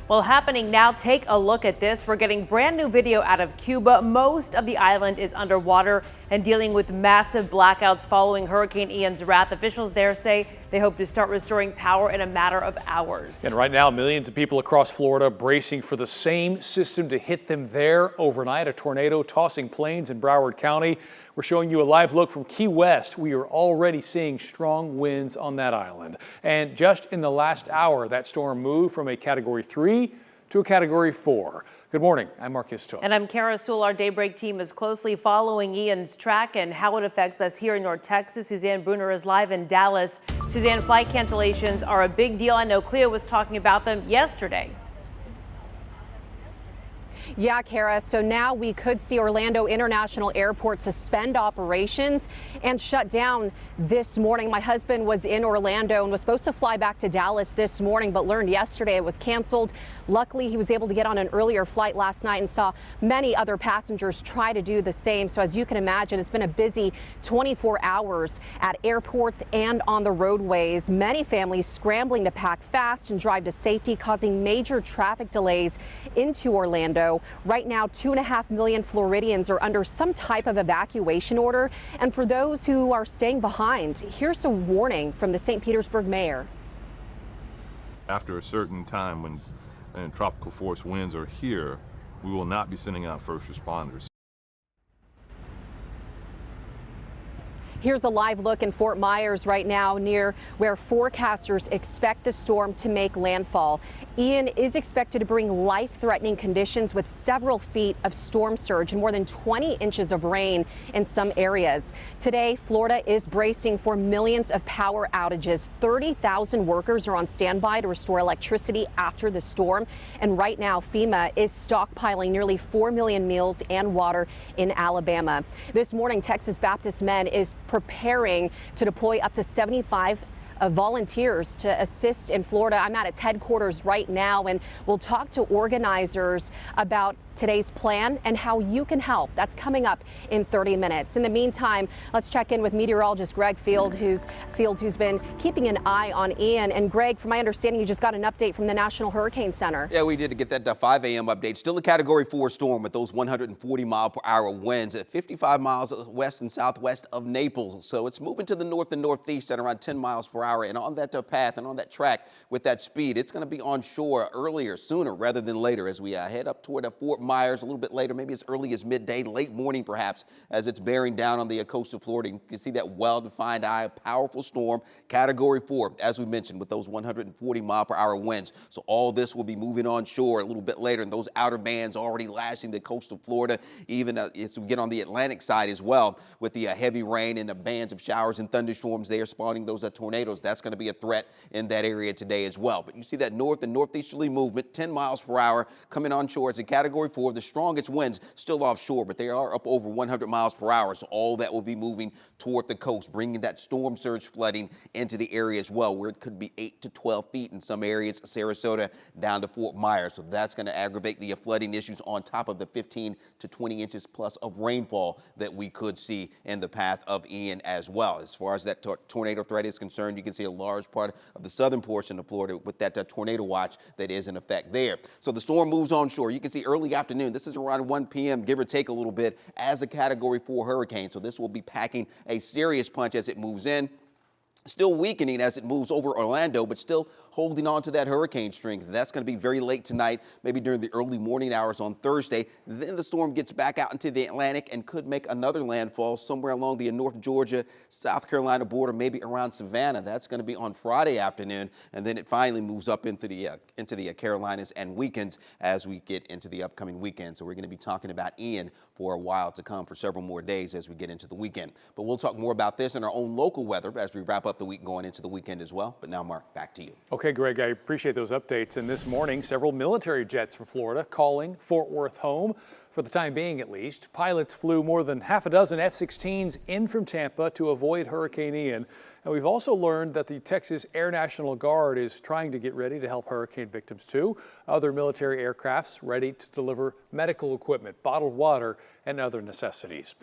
Well, happening now, take a look at this. We're getting brand new video out of Cuba. Most of the island is underwater and dealing with massive blackouts following Hurricane Ian's wrath. Officials there say they hope to start restoring power in a matter of hours. And right now, millions of people across Florida bracing for the same system to hit them there overnight. A tornado tossing planes in Broward County. We're showing you a live look from Key West. We are already seeing strong winds on that island. And just in the last hour, that storm moved from a Category 3 to a Category 4. Good morning. I'm Marcus Took. And I'm Kara Sewell. Our Daybreak team is closely following Ian's track and how it affects us here in North Texas. Suzanne Bruner is live in Dallas. Suzanne, flight cancellations are a big deal. I know Cleo was talking about them yesterday. Yeah, Kara. So now we could see Orlando International Airport suspend operations and shut down this morning. My husband was in Orlando and was supposed to fly back to Dallas this morning, but learned yesterday it was canceled. Luckily, he was able to get on an earlier flight last night and saw many other passengers try to do the same. So as you can imagine, it's been a busy 24 hours at airports and on the roadways. Many families scrambling to pack fast and drive to safety, causing major traffic delays into Orlando. Right now, 2.5 million Floridians are under some type of evacuation order. And for those who are staying behind, here's a warning from the St. Petersburg mayor. After a certain time when tropical force winds are here, we will not be sending out first responders. Here's a live look in Fort Myers right now near where forecasters expect the storm to make landfall. Ian is expected to bring life-threatening conditions with several feet of storm surge and more than 20 inches of rain in some areas. Today, Florida is bracing for millions of power outages. 30,000 workers are on standby to restore electricity after the storm. And right now, FEMA is stockpiling nearly 4 million meals and water in Alabama. This morning, Texas Baptist Men is preparing to deploy up to 75 volunteers to assist in Florida. I'm at its headquarters right now, and we'll talk to organizers about today's plan and how you can help. That's coming up in 30 minutes. In the meantime, let's check in with meteorologist Greg Fields, who's been keeping an eye on Ian. And Greg, from my understanding, you just got an update from the National Hurricane Center. Yeah, we did get that 5 a.m. update. Still a Category 4 storm with those 140-mile-per-hour winds at 55 miles west and southwest of Naples. So it's moving to the north and northeast at around 10 miles per hour. And on that path and on that track with that speed, it's going to be on shore sooner rather than later as we head up toward Fort Myers a little bit later, maybe as early as midday, late morning perhaps, as it's bearing down on the coast of Florida. You can see that well-defined eye, powerful storm, Category 4, as we mentioned, with those 140-mile-per-hour winds. So all this will be moving on shore a little bit later, and those outer bands already lashing the coast of Florida, even as we get on the Atlantic side as well, with the heavy rain and the bands of showers and thunderstorms there spawning those tornadoes. That's going to be a threat in that area today as well. But you see that north and northeasterly movement, 10 miles per hour coming on shore. It's a Category 4. The strongest winds still offshore, but they are up over 100 miles per hour. So all that will be moving toward the coast, bringing that storm surge flooding into the area as well, where it could be 8 to 12 feet in some areas, Sarasota down to Fort Myers. So that's going to aggravate the flooding issues on top of the 15 to 20 inches plus of rainfall that we could see in the path of Ian as well. As far as that tornado threat is concerned, you can see a large part of the southern portion of Florida with that tornado watch that is in effect there. So the storm moves on shore. You can see early afternoon. This is around 1 p.m., give or take a little bit, as a Category 4 hurricane. So this will be packing a serious punch as it moves in. Still weakening as it moves over Orlando, but still holding on to that hurricane strength. That's going to be very late tonight, maybe during the early morning hours on Thursday. Then the storm gets back out into the Atlantic and could make another landfall somewhere along the North Georgia, South Carolina border, maybe around Savannah. That's going to be on Friday afternoon, and then it finally moves up into the Carolinas and weekends as we get into the upcoming weekend. So we're going to be talking about Ian for a while to come, for several more days as we get into the weekend. But we'll talk more about this and our own local weather as we wrap up the week going into the weekend as well. But now, Mark, back to you. Okay, Greg, I appreciate those updates. And this morning, several military jets from Florida calling Fort Worth home. For the time being, at least. Pilots flew more than half a dozen F-16s in from Tampa to avoid Hurricane Ian. And we've also learned that the Texas Air National Guard is trying to get ready to help hurricane victims too. Other military aircrafts ready to deliver medical equipment, bottled water, and other necessities.